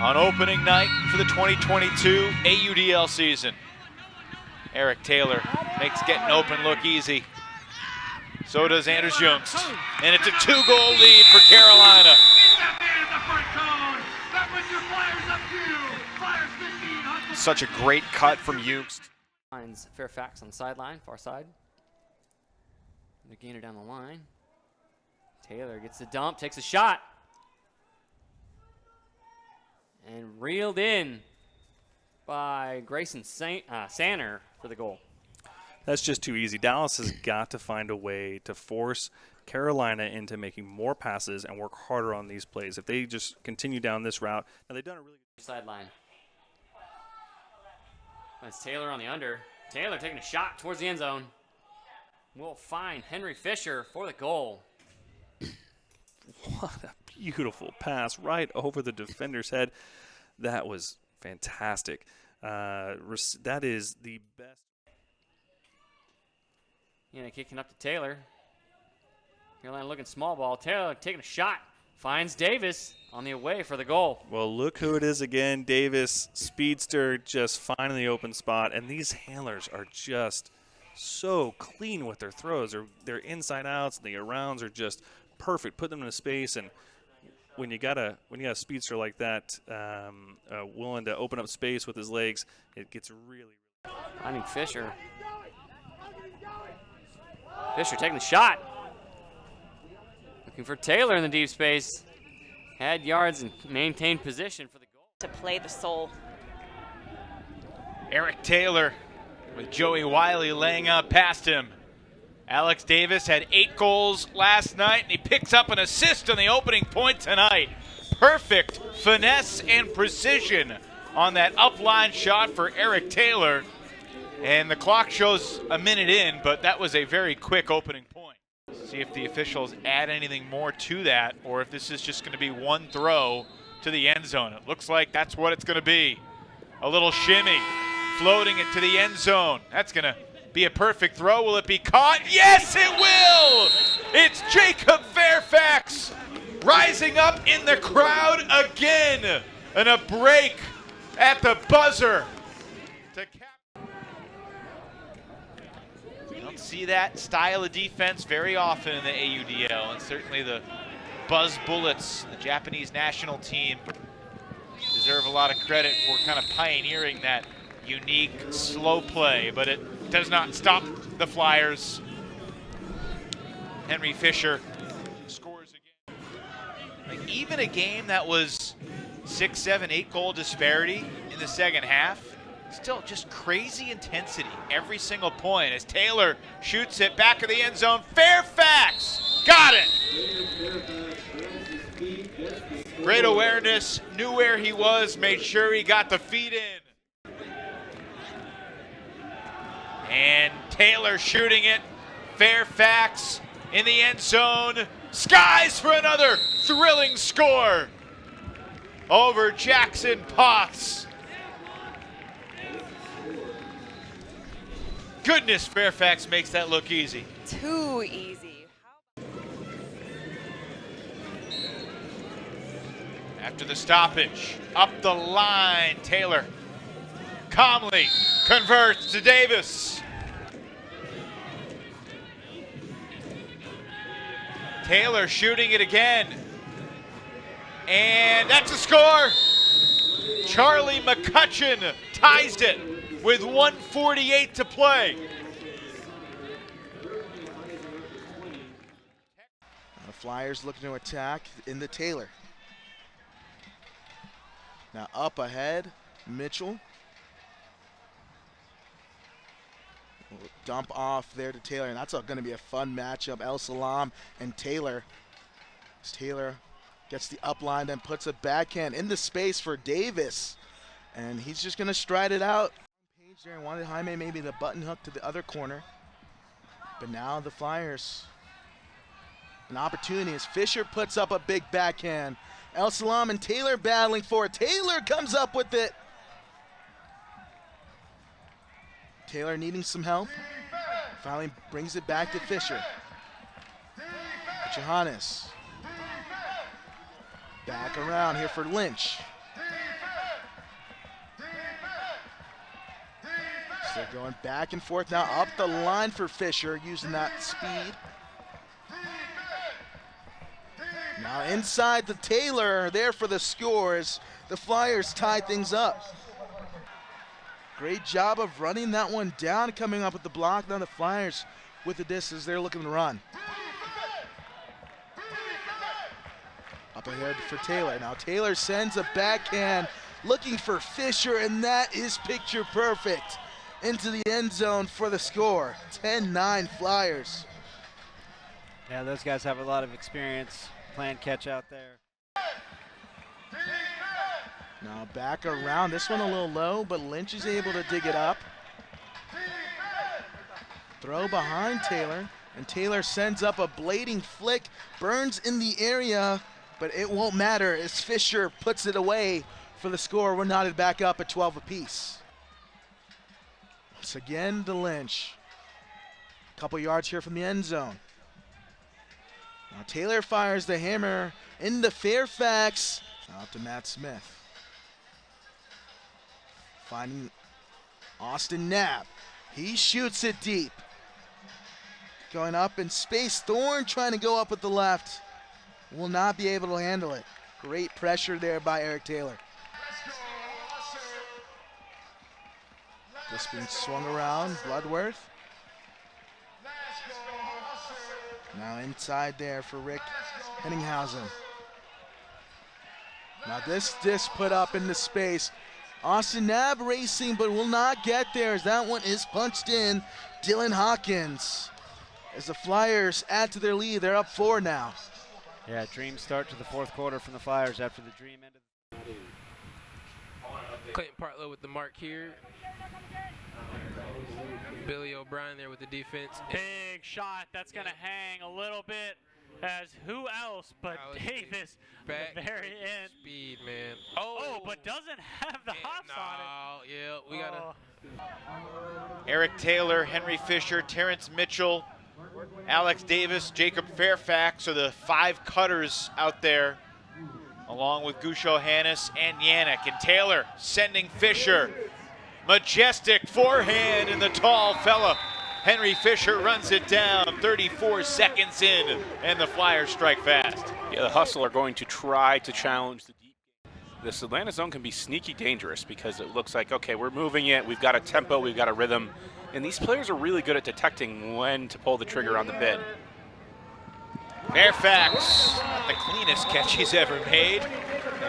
on opening night for the 2022 AUDL season. Eric Taylor makes getting open look easy. So does Anders Jungst. And it's a 2-goal lead for Carolina. Such a great cut from Jungst. Finds Fairfax on the sideline, far side. McGinner down the line. Taylor gets the dump, takes a shot. And reeled in by Grayson Sanner for the goal. That's just too easy. Dallas has got to find a way to force Carolina into making more passes and work harder on these plays. If they just continue down this route, now they've done a really good sideline. That's Taylor on the under. Taylor taking a shot towards the end zone. Will find Henry Fisher for the goal. What a beautiful pass right over the defender's head. That was fantastic. That is the best. Yeah, kicking up to Taylor. Carolina looking small ball. Taylor taking a shot. Finds Davis on the away for the goal. Well, look who it is again. Davis, speedster, just finding the open spot. And these handlers are just so clean with their throws. Their inside outs and the arounds are just perfect. Put them in a space, and when you got a speedster like that, willing to open up space with his legs, it gets really. Finding Fisher. Fisher taking the shot. Looking for Taylor in the deep space. Had yards and maintained position for the goal. To play the soul. Eric Taylor with Joey Wiley laying out past him. Alex Davis had 8 goals last night, and he picks up an assist on the opening point tonight. Perfect finesse and precision on that upline shot for Eric Taylor. And the clock shows a minute in, but that was a very quick opening point. See if the officials add anything more to that, or if this is just going to be one throw to the end zone. It looks like that's what it's going to be. A little shimmy, floating it to the end zone. That's going to be a perfect throw. Will it be caught? Yes, it will! It's Jacob Fairfax rising up in the crowd again. And a break at the buzzer. You don't see that style of defense very often in the AUDL, and certainly the Buzz Bullets, the Japanese national team, deserve a lot of credit for kind of pioneering that unique slow play, but it does not stop the Flyers. Henry Fisher scores again. Like, even a game that was 6, 7, 8 goal disparity in the second half, still just crazy intensity every single point as Taylor shoots it back of the end zone. Fairfax got it. Great awareness, knew where he was, made sure he got the feet in. And Taylor shooting it. Fairfax in the end zone. Skies for another thrilling score over Jackson Potts. Goodness, Fairfax makes that look easy. Too easy. After the stoppage, up the line, Taylor calmly converts to Davis. Taylor shooting it again. And that's a score. Charlie McCutcheon ties it with 1:48 to play. The Flyers looking to attack in the Taylor. Now up ahead, Mitchell. Dump off there to Taylor, and that's going to be a fun matchup. El Salam and Taylor. As Taylor gets the up line, then puts a backhand into space for Davis, and he's just going to stride it out. Page there and wanted Jaime maybe the button hook to the other corner, but now the Flyers, an opportunity as Fisher puts up a big backhand. El Salam and Taylor battling for it. Taylor comes up with it. Taylor needing some help. Finally brings it back to Fisher. Johannes. Back around here for Lynch. So going back and forth now up the line for Fisher, using that speed. Now inside the Taylor there for the scores. The Flyers tie things up. Great job of running that one down, coming up with the block. Now the Flyers with the distance, they're looking to run. Up ahead for Taylor. Now Taylor sends a backhand looking for Fisher, and that is picture perfect into the end zone for the score. 10-9 Flyers. Yeah, those guys have a lot of experience playing catch out there. Now back around. This one a little low, but Lynch is able to dig it up. Throw behind Taylor, and Taylor sends up a blading flick. Burns in the area, but it won't matter as Fisher puts it away for the score. We're knotted back up at 12 apiece. Once again to Lynch. A couple yards here from the end zone. Now Taylor fires the hammer into Fairfax. Now up to Matt Smith. Finding Austin Knapp. He shoots it deep. Going up in space. Thorne trying to go up with the left. Will not be able to handle it. Great pressure there by Eric Taylor. This being swung around. Bloodworth. Now inside there for Rick Henninghausen. Now this disc put up into space. Austin Knapp racing, but will not get there as that one is punched in. Dylan Hawkins. As the Flyers add to their lead, they're up 4 now. Yeah, dream start to the fourth quarter from the Flyers after the dream ended. Clayton Partlow with the mark here. Billy O'Brien there with the defense. Big shot. That's going to hang a little bit as who else but Davis at the very end. Speed, man. Oh, but doesn't have the hops on it. Yeah, we got to. Eric Taylor, Henry Fisher, Terrence Mitchell, Alex Davis, Jacob Fairfax are the 5 cutters out there, along with Gusho Hannes and Yannick. And Taylor sending Fisher. Majestic forehand in the tall fella. Henry Fisher runs it down 34 seconds in, and the Flyers strike fast. Yeah, the Hustle are going to try to challenge the deep game. This Atlanta zone can be sneaky dangerous because it looks like, okay, we're moving it, we've got a tempo, we've got a rhythm, and these players are really good at detecting when to pull the trigger on the bid. Fairfax, not the cleanest catch he's ever made.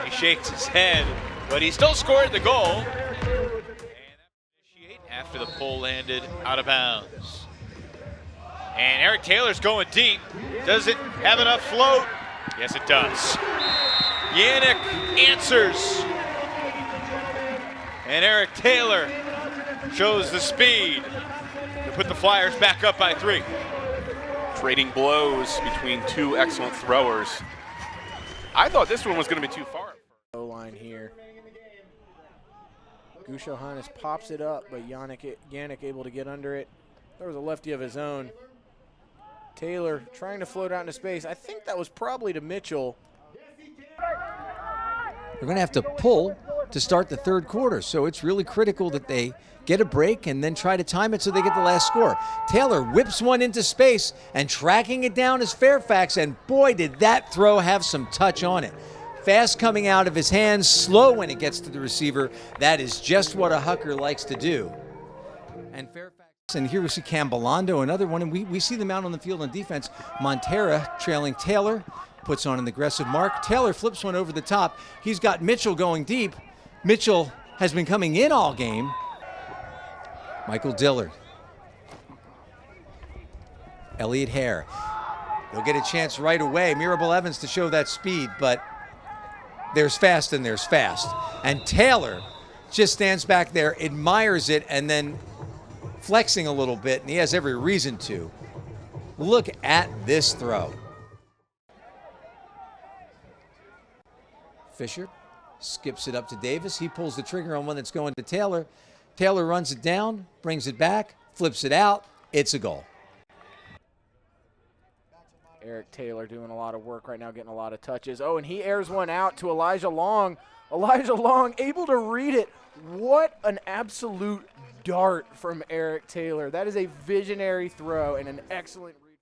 He shakes his head, but he still scored the goal. After the pull landed out of bounds. And Eric Taylor's going deep. Does it have enough float? Yes, it does. Yannick answers. And Eric Taylor shows the speed to put the Flyers back up by 3. Trading blows between 2 excellent throwers. I thought this one was going to be too far. O-line here. Gusho Hannes pops it up, but Yannick able to get under it. There was a lefty of his own. Taylor trying to float out into space. I think that was probably to Mitchell. They're going to have to pull to start the third quarter, so it's really critical that they get a break and then try to time it so they get the last score. Taylor whips one into space, and tracking it down is Fairfax, and boy, did that throw have some touch on it. Fast coming out of his hands, slow when it gets to the receiver. That is just what a Hucker likes to do. And Fairfax, and here we see Cambolando, another one, and we see them out on the field on defense. Montera trailing Taylor, puts on an aggressive mark. Taylor flips one over the top. He's got Mitchell going deep. Mitchell has been coming in all game. Michael Dillard. Elliott Hare. They'll get a chance right away. Mirabel Evans to show that speed, but there's fast and there's fast. And Taylor just stands back there, admires it, and then flexing a little bit, and he has every reason to. Look at this throw. Fisher skips it up to Davis. He pulls the trigger on one that's going to Taylor. Taylor runs it down, brings it back, flips it out. It's a goal. Eric Taylor doing a lot of work right now, getting a lot of touches. Oh, and he airs one out to Elijah Long. Elijah Long able to read it. What an absolute dart from Eric Taylor. That is a visionary throw and an excellent read.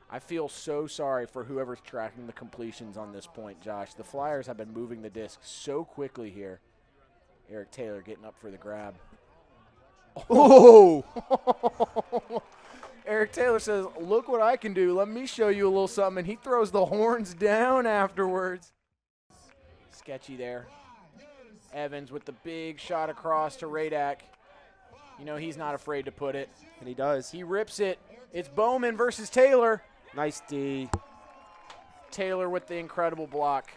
I feel so sorry for whoever's tracking the completions on this point, Josh. The Flyers have been moving the disc so quickly here. Eric Taylor getting up for the grab. Oh! Eric Taylor says, look what I can do. Let me show you a little something. And he throws the horns down afterwards. Sketchy there. Evans with the big shot across to Radak. You know, he's not afraid to put it. And he does. He rips it. It's Bowman versus Taylor. Nice D. Taylor with the incredible block.